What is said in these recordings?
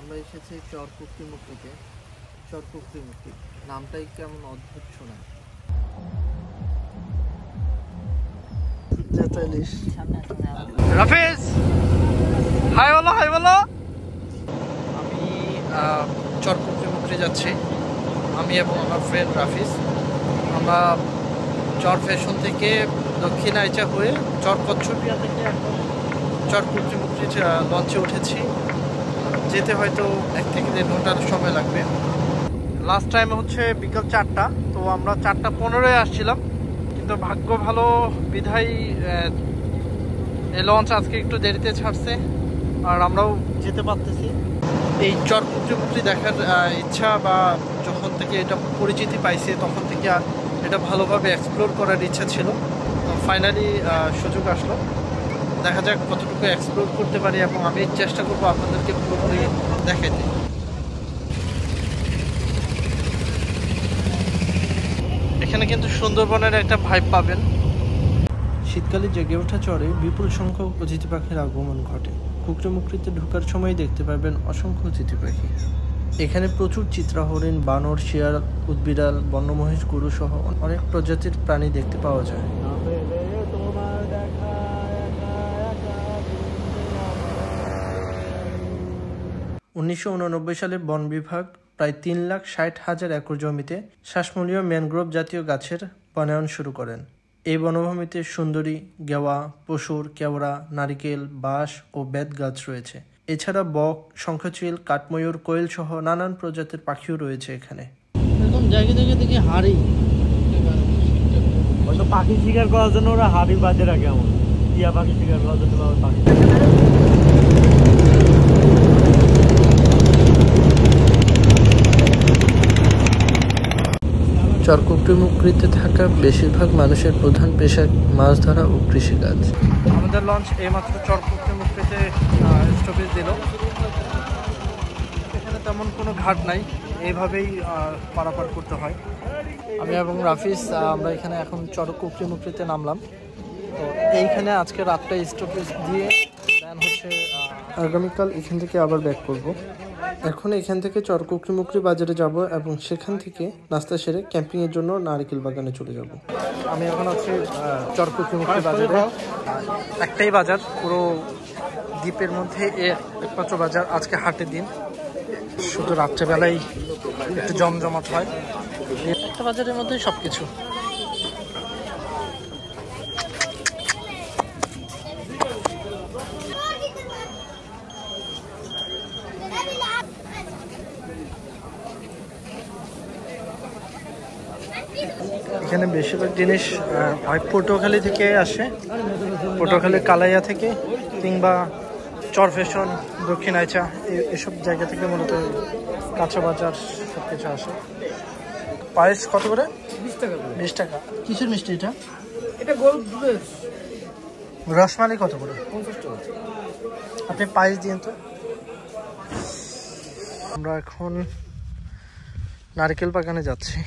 আমরা এসেছি চরকুক্তিমুক্তিতে। চরকুক্তিমুক্তি নামটাই কেমন অদ্ভুত শোনায়। রাফিজ হাই বলো, হাই বলো। আমি চরকুক্তিমুক্তি যাচ্ছি, আমি এবং আমার ফ্রেন্ড রাফিজ। আমরা চর ফ্যাশন থেকে দক্ষিণ আইচা হয়ে চর কচ্ছপিয়া থেকে এখন চরকুক্তিমুক্তির লঞ্চে উঠেছি। যেতে হয়তো 1 থেকে 1.5 ঘন্টার সময় লাগবে। লাস্ট টাইম হচ্ছে বিকাল 4টা, তো আমরা 4:15 আসছিলাম, কিন্তু ভাগ্য ভালো বিধায় এই লঞ্চ আজকে একটু দেরিতে ছাড়ছে আর আমরাও যেতে পারতেছি। এই চরকুক্তিমুক্তি দেখার ইচ্ছা বা যখন থেকে এটা পরিচিতি পাইছে তখন থেকে এটা ভালোভাবে এক্সপ্লোর করার ইচ্ছা ছিল। তো ফাইনালি সুযোগ আসলো, দেখা যাক কতটুকু এক্সপ্লোর করতে পারি এবং আমি চেষ্টা করবো আপনাদেরকে পুরোপুরি দেখাতে। এখানে কিন্তু সুন্দরবনের একটা ভাইব পাবেন। শীতকালে জেগে ওঠা চরে বিপুল সংখ্যক অতিথি পাখির আগমন ঘটে। কুক্তিমুক্তিতে ঢোকার সময় দেখতে পাবেন অসংখ্য অতিথি পাখি। এখানে প্রচুর চিত্রা হরিণ, বানর, শিয়াল, উদবিড়াল, বন্যমহিষ, গরু সহ অনেক প্রজাতির প্রাণী দেখতে পাওয়া যায়। 1989 সালে বন বিভাগ প্রায় 3,60,000 একর জমিতে শ্বাসমূলীয় ম্যানগ্রোভ জাতীয় গাছের বনায়ন শুরু করেন। এই বনভূমিতে সুন্দরী, গেওয়া, পশুর, কেওড়া, নারিকেল, বাঁশ ও বেত গাছ রয়েছে। এছাড়া বক, শঙ্খচিল, কাঠময়ূর, কোয়েল সহ নানান প্রজাতির পাখিও রয়েছে এখানে। এরকম জায়গা জায়গা থেকে হাড়ি, হয়তো পাখি শিকার করার জন্য ওরা হাড়ি বাঁধে রাখে। এমন টিয়া পাখি শিকার করার জন্য পাখি। চরকুক্তিমুক্তিতে থাকা বেশিরভাগ মানুষের প্রধান পেশা মাছ ধরা ও কৃষিকাজ। আমাদের লঞ্চ এইমাত্র চরকুক্তিমুক্তিতে স্টপেজ দিল। এখানে তেমন কোনো ঘাট নাই, এইভাবেই পারাপার করতে হয়। আমি এবং রাফিজ আমরা এখানে এখন চরকুক্তিমুক্তিতে নামলাম। তো এইখানে আজকে রাতটা স্টপেজ দিয়ে দেন হচ্ছে আগামীকাল এখান থেকে আবার ব্যাক করব। এখন এখান থেকে চরকুক্তিমুক্তি বাজারে যাব এবং সেখান থেকে নাস্তা সেরে ক্যাম্পিংয়ের জন্য নারিকেল বাগানে চলে যাব। আমি এখন আছি চরকুক্তিমুক্তি বাজারে। একটাই বাজার পুরো দ্বীপের মধ্যে, একমাত্র বাজার। আজকে হাটের দিন, শুধু রাত্রেবেলায় একটু জমজমাট হয়। একটা বাজারের মধ্যেই সব কিছু। এখানে বেশিরভাগ জিনিস হয় পটুয়াখালী থেকে আসে, পটুয়াখালী কালাইয়া থেকে, কিংবা চর ফ্যাশন, দক্ষিণ আইচা, এসব জায়গা থেকে মূলত কাঁচা বাজার সব কিছু আসে। পায়েস কত করে? 20 টাকা। 20 টাকা। কিসের মিষ্টি এটা? এটা গোল্ড দুধের। রসমালাই কত করে? 50 টাকা। আপনি পায়েস দিন তো। আমরা এখন নারকেল বাগানে যাচ্ছি।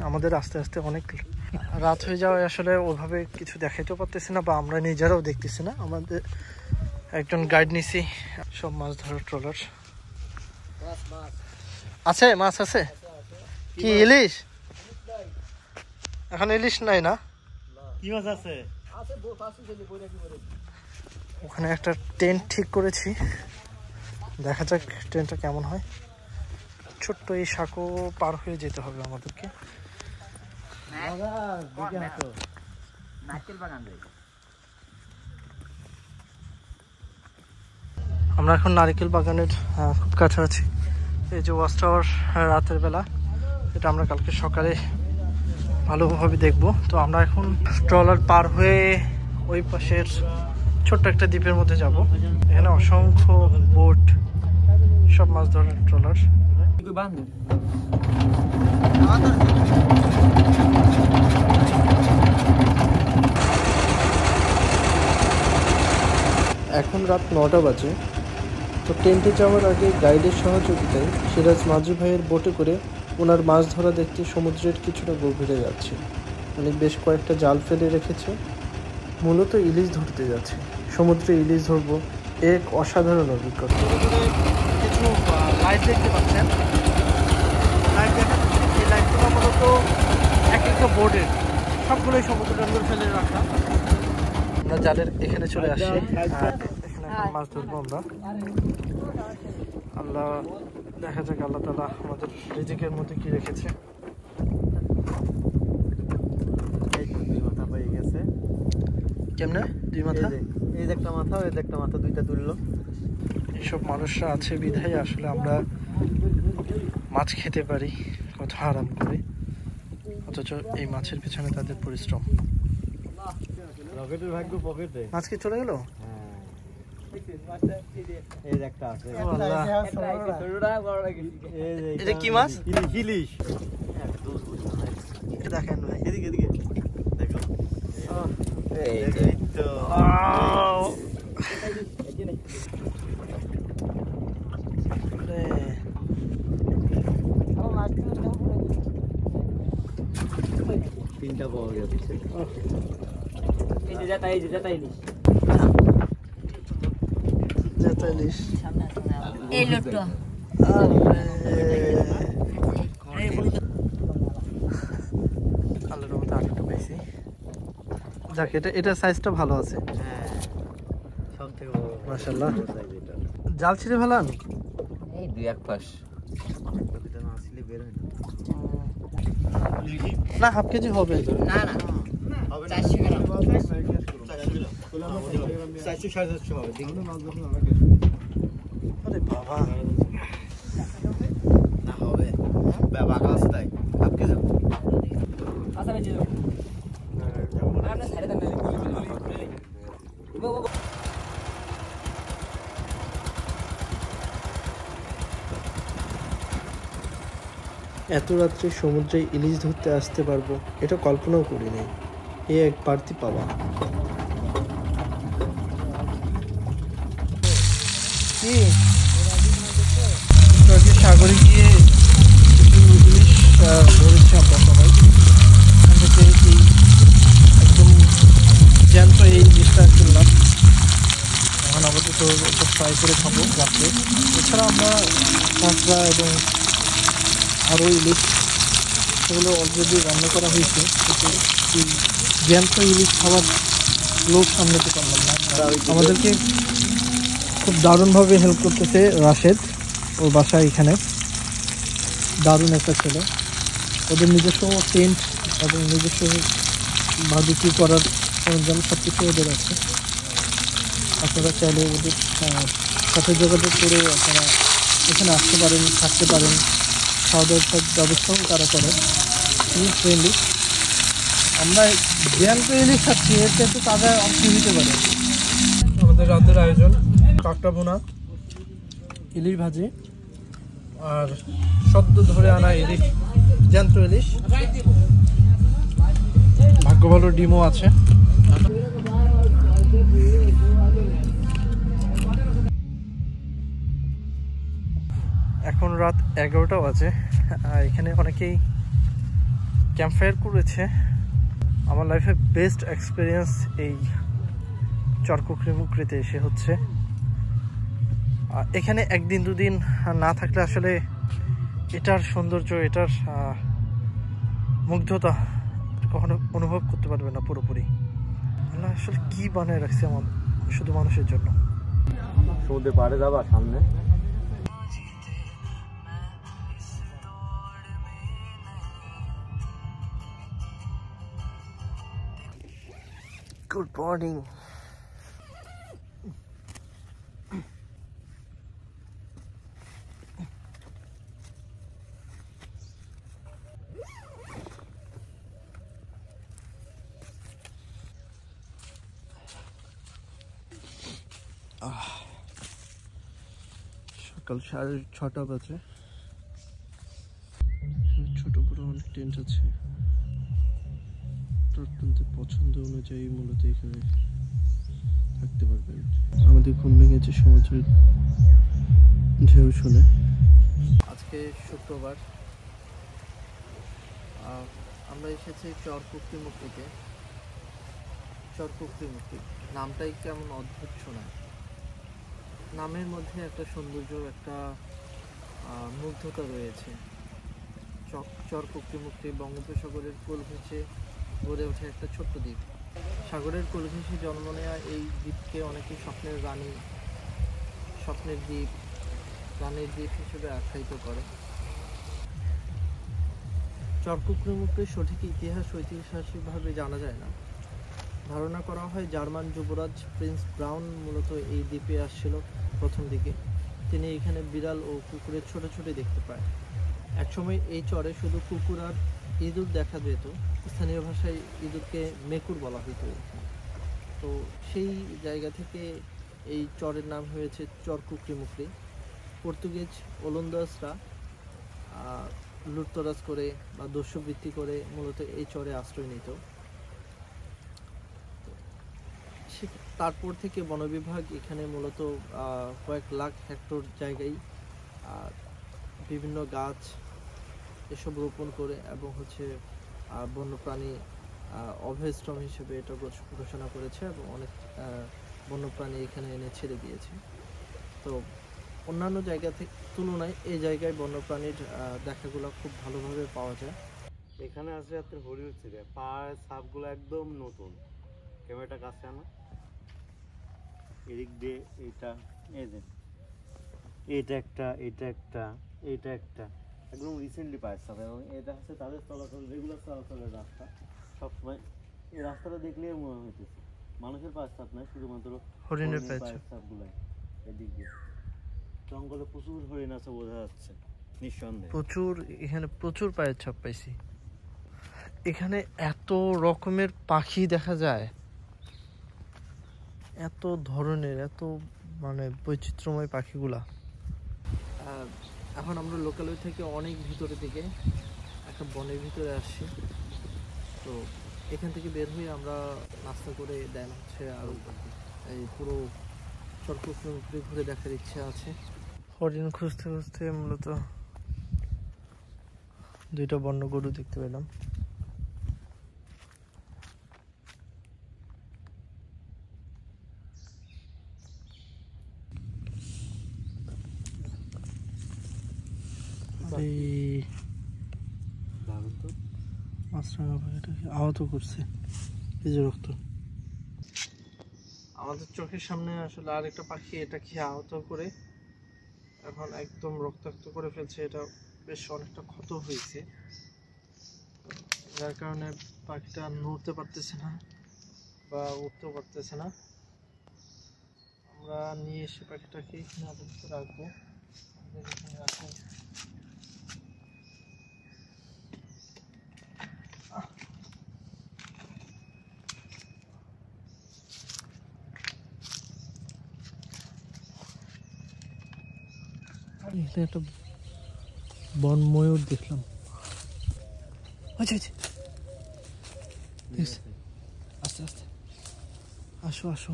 আমাদের আস্তে আস্তে অনেক রাত হয়ে যাওয়ায় আসলে ওভাবে কিছু দেখাইতেও পারতেছি না, বা আমরা নিজেরাও দেখতেছি না। আমাদের একজন গাইড নিছি। সব মাছ ধরার ট্রলার আছে। মাছ আছে কি? ইলিশ? এখন ইলিশ নাই না? কি মাছ আছে? ওখানে একটা টেন্ট ঠিক করেছি, দেখা যাক টেন্টটা কেমন হয়। ছোট্ট এই সাঁকো পার হয়ে যেতে হবে আমাদেরকে। আমরা এখন নারিকেল বাগানের খুব কাছাকাছি। এই যে ওয়াচ টাওয়ার রাতের বেলা, এটা আমরা কালকে সকালে ভালোভাবে দেখব। তো আমরা এখন ট্রলার পার হয়ে ওই পাশের ছোট্ট একটা দ্বীপের মধ্যে যাব। এখানে অসংখ্য বোট, সব মাছ ধরার ট্রলার। এখন রাত 9টা বাজে। তো টেন্টে যাওয়ার আগে গাইডের সহযোগিতায় সিরাজ মাঝি ভাইয়ের বোটে করে ওনার মাছ ধরা দেখতে সমুদ্রের কিছুটা গভীরে যাচ্ছে। উনি বেশ কয়েকটা জাল ফেলে রেখেছে, মূলত ইলিশ ধরতে যাচ্ছে। সমুদ্রে ইলিশ ধরবো, এক অসাধারণ অভিজ্ঞতা। কিছু লাইট লাইট দেখতে পাচ্ছেন, লাইট দেখা এই লাইটগুলো মূলত এক একটা বোর্ডের, সবগুলোই সমুদ্র ডন্দর ফেলে রাখা। আমরা জালের এখানে চলে আসছি, এখানে এখন মাছ ধরবো আমরা। আল্লাহ, দেখা যাক আল্লাহ তাআলা আমাদের রিজিকের মধ্যে কি রেখেছে। কেমনে দুই মাথা? এই যে একটা মাথা, এই যে একটা মাথা, দুইটা তুললো। এইসব মানুষরা আছে বিধায় আসলে আমরা মাছ খেতে পারি কত আরাম করে, অথচ এই মাছের পিছনে তাদের পরিশ্রম। রকেটের ভাগ্য পকেটে। মাছ কি চলে গেল? এই যে একটা আছে। এটা কি মাছ? ইলিশ। এটা দেখেন ভাই, এদিকে এদিকে দেখো। এই তো তিনটা পাওয়া গেছে। এই যে যেটা ইলিশ। যেটা ইলিশ। এই লোটটা আলুর মতো আরেকটু বেশি। যাক, এটা সাইজটা ভালো আছে। হ্যাঁ, সব থেকে বড় মাশাআল্লাহ। সাইজ এটা। জাল ছিঁড়ে ফেলান? এই দুই এক পাশ এটা না আসলে বের হয় না, হাফ কেজি হবে। না না 400 গ্রাম 400-450 হবে। আরে বাবা, না হবে বাবা কাছে তাই আপকে যাও। আচ্ছা বেঁচে যাও আমরা সাড়ে দাম এত রাত্রে সমুদ্রে ইলিশ ধরতে আসতে পারবো এটা কল্পনাও করিনি। এ এক বাড়তি পাওয়া। কি সাগরে গিয়ে ইলিশ ধরেছি আমরা সবাই। এখান থেকে এই একদম জ্যান্ত এই ইলিশটা কিনলাম। এখন আপাতত এটা ফ্রাই করে খাবো রাত্রে। এছাড়া আমরা কাঁকড়া এবং আরও ইলিশ, সেগুলো অলরেডি রান্না করা হয়েছে, কিন্তু এই জ্যান্ত ইলিশ খাবার লোক সামলাতে পারলাম না। আমাদেরকে খুব দারুণভাবে হেল্প করতেছে রাশেদ, ওর বাসা এখানে। দারুণ একটা ছেলে। ওদের নিজস্ব টেন্ট এবং নিজস্ব বারবিকিউ করার সরঞ্জাম সব কিছু ওদের আছে। আপনারা চাইলে ওদের সাথে যোগাযোগ করে আপনারা এখানে আসতে পারেন, থাকতে পারেন। খাওয়া দাওয়ার সব ব্যবস্থাও তারা করে, খুবই ফ্রেন্ডলি। আমরা জ্যান্ত ইলিশ খাচ্ছি, এর থেকে তাজা অংশ দিতে পারে। আমাদের রাতের আয়োজন কাঁকড়া ভুনা, ইলিশ ভাজি, আর সদ্য ধরে আনা ইলিশ, জ্যান্ত ইলিশ। ভাগ্য ভালো ডিমও আছে। এখন রাত 11টা বাজে। এখানে অনেকেই ক্যাম্প ফায়ার করেছে। আমার লাইফে বেস্ট এক্সপিরিয়েন্স এই চরকুকরিমুকরিতে এসে হচ্ছে। এখানে একদিন দুদিন না থাকলে আসলে এটার সৌন্দর্য, এটার মুগ্ধতা কখনো অনুভব করতে পারবে না পুরোপুরি। আল্লাহ আসলে কি বানায় রাখছে আমার শুধু মানুষের জন্য। সমুদ্রে পাড়ে যাবা সামনে? Good morning. সকাল 6:30 বাজে। ছোট বড় অনেক টেন্ট আছে। আপনাদের পছন্দ অনুযায়ী মূলত এখানে থাকতে পারবেন। আমাদের ঘুম ভেঙেছে সমুদ্রের ঢেউ শুনে। আজকে শুক্রবার, আমরা এসেছি চরকুকরিমুকরিতে। চরকুকরিমুকরি নামটাই কেমন অদ্ভুত শোনায়। নামের মধ্যে একটা সৌন্দর্য, একটা স্নিগ্ধতা রয়েছে। চর কুকরিমুকরি বঙ্গোপসাগরের কোল ঘেঁষে গড়ে ওঠে একটা ছোট্ট দ্বীপ। সাগরের কোল ঘেঁষে জন্ম নেওয়া এই দ্বীপকে অনেকে স্বপ্নের রানী, স্বপ্নের দ্বীপ, রানীর দ্বীপ হিসেবে আখ্যায়িত করে। চর কুকরিমুকরির সঠিক ইতিহাস ঐতিহাসিকভাবে জানা যায় না। ধারণা করা হয় জার্মান যুবরাজ প্রিন্স ব্রাউন মূলত এই দ্বীপে আসছিল প্রথম দিকে। তিনি এখানে বিড়াল ও কুকুরের ছোট ছোট দেখতে পায়। একসময় এই চরে শুধু কুকুর আর ইঁদুর দেখা যেত। স্থানীয় ভাষায় ইঁদুরকে মেকুর বলা হতো। তো সেই জায়গা থেকে এই চরের নাম হয়েছে চর কুকরিমুকরি। পর্তুগিজ ওলন্দাজরা লুটতরাজ করে বা দস্যুবৃত্তি করে মূলত এই চরে আশ্রয় নিত। তারপর থেকে বন বিভাগ এখানে মূলত কয়েক লাখ হেক্টর জায়গায় বিভিন্ন গাছ এসব রোপণ করে এবং বন্যপ্রাণী অভয়াশ্রম হিসেবে এটা ঘোষণা করেছে এবং অনেক বন্যপ্রাণী এখানে এনে ছেড়ে দিয়েছে। তো অন্যান্য জায়গা থেকে তুলনায় এই জায়গায় বন্যপ্রাণীর দেখাগুলো খুব ভালোভাবে পাওয়া যায়। এখানে আছে আপনার হরিণ চিড়ে, পায়ের ছাপগুলো একদম নতুন। ক্যামেরাটা কাছে আনো, এদিক দিয়ে এইটা, এই যে এইটা একটা, এইটা একটা, এইটা একটা, একদম রিসেন্টলি পায়ের ছাপ। এবং এটা হচ্ছে তাদের চলাচল, রেগুলার চলাচলের রাস্তা। সবসময় এই রাস্তাটা দেখলেই মনে হইতেছে মানুষের পায়ের ছাপ নয়, শুধুমাত্র হরিণের পায়ের ছাপগুলাই। এদিক দিয়ে জঙ্গলে প্রচুর হরিণ আছে বোঝা যাচ্ছে, নিঃসন্দেহে এখানে প্রচুর পায়ের ছাপ পাইছি। এখানে এত রকমের পাখি দেখা যায়, এত ধরনের, এত বৈচিত্র্যময় পাখিগুলা। এখন আমরা লোকালয় থেকে অনেক ভিতরের দিকে একটা বনের ভিতরে আসছি। তো এখান থেকে বের হয়ে আমরা নাস্তা করে দেন আর এই পুরো চর কুকরিমুকরি ঘুরে দেখার ইচ্ছা আছে। হরিণ খুঁজতে খুঁজতে মূলত দুইটা বন্য গরু দেখতে পেলাম। আহত করছে, এই যে রক্ত। আমাদের চোখের সামনে আসলে আরেকটা পাখি এটা খেয়ে আহত করে এখন একদম রক্তাক্ত করে ফেলছে। এটা বেশ অনেকটা ক্ষত হয়েছে, যার কারণে পাখিটা নড়তে পারতেছে না বা উঠতেও পারতেছে না। আমরা নিয়ে এসে পাখিটাকে এখানে আপাতত রাখবো। এখানে একটা বন ময়ূর দেখলাম। আচ্ছা আচ্ছা, আস্তে আস্তে আসো আসো,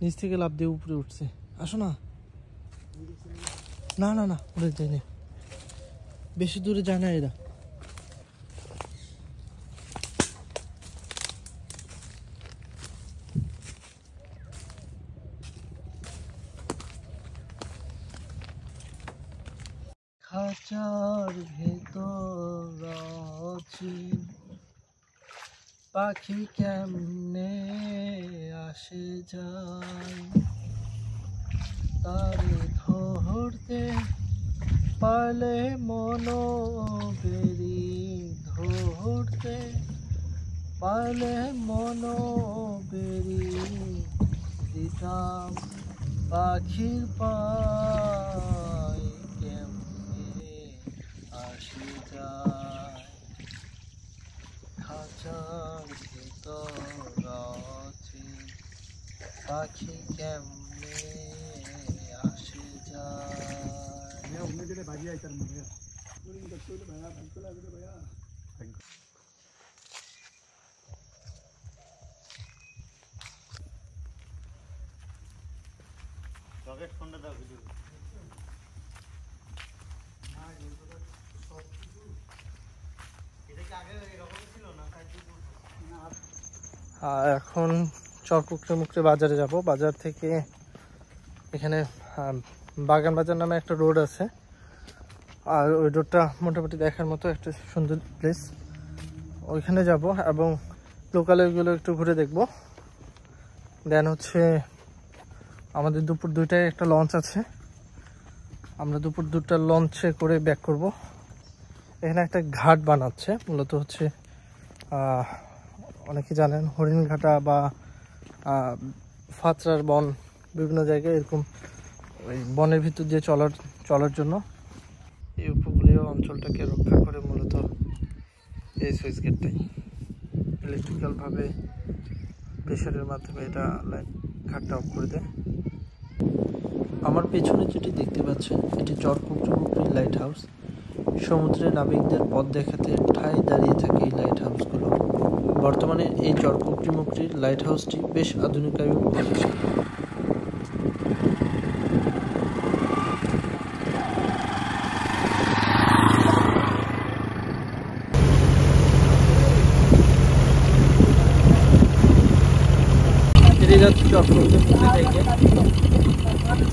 নিচ থেকে লাফ দিয়ে উপরে উঠছে। আসো না, না না না, ওরা যায় না, বেশি দূরে যায় না এরা। খাঁচার ভেতর আছি, পাখি কেমনে আসে যায়, তারে ধরতে পারলে মনো বেরি, ধরতে পারলে মনো বেরি, দিতাম পাখির পায় কেমনে আসে যায়, খাঁচার ভিতর আছে, পাখি কেমনে আসে যায়। রকেট ফোনটা দাও ভিডিও। এখন চর কুকরিমুকরি বাজারে যাব। বাজার থেকে এখানে বাগান বাজার নামে একটা রোড আছে, আর ওই রোডটা মোটামুটি দেখার মতো একটা সুন্দর প্লেস, ওইখানে যাব এবং লোকালগুলো একটু ঘুরে দেখব। দেন হচ্ছে আমাদের দুপুর 2টায় একটা লঞ্চ আছে, আমরা দুপুর 2টার লঞ্চে করে ব্যাক করব। এখানে একটা ঘাট বানাচ্ছে, মূলত হচ্ছে অনেকে জানেন হরিণঘাটা বা ফাতরার বন, বিভিন্ন জায়গায় এরকম ওই বনের ভিতর দিয়ে চলার জন্য এই উপকূলীয় অঞ্চলটাকে রক্ষা করে মূলত এই সুইচ গেটটাই। ইলেকট্রিক্যালভাবে প্রেশারের মাধ্যমে এটা ঘাটটা অফ করে দেয়। আমার পেছনে যেটি দেখতে পাচ্ছেন এটি চরকুকচুমুকরি লাইট হাউস। সমুদ্রে নাবিকদের পথ দেখাতে ঠায় দাঁড়িয়ে থাকে এই লাইট হাউসগুলো। বর্তমানে এই চরকুকচুমুকরির লাইট হাউসটি বেশ আধুনিকায়ন করেছে।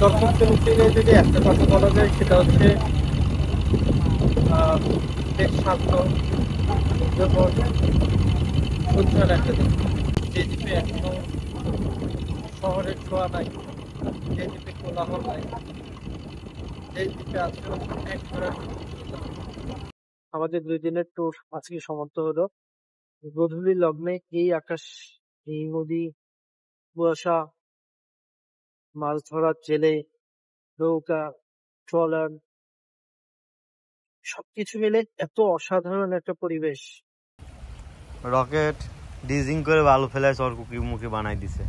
চরকুকচুমুকরি থেকে যদি একটা কথা বলা যায় সেটা হচ্ছে বেশ শান্ত উজ্জ্বল একটা দিন। যে দ্বীপে এখনো শহরের ছোঁয়া নাই, যে দ্বীপে কোলাহল নাই, যে দ্বীপে আছে আমাদের 2 দিনের ট্যুর আজকে সমাপ্ত হলো। গধূলি লগ্নে এই আকাশ, এই নদী, কুয়াশা, মাছ ধরার জেলে, নৌকা, ট্রলার সবকিছু মিলে এত অসাধারণ একটা পরিবেশ। রকেট ডিজিং করে বালু ফেলায় চরকুকি মুখে বানাই দিছে।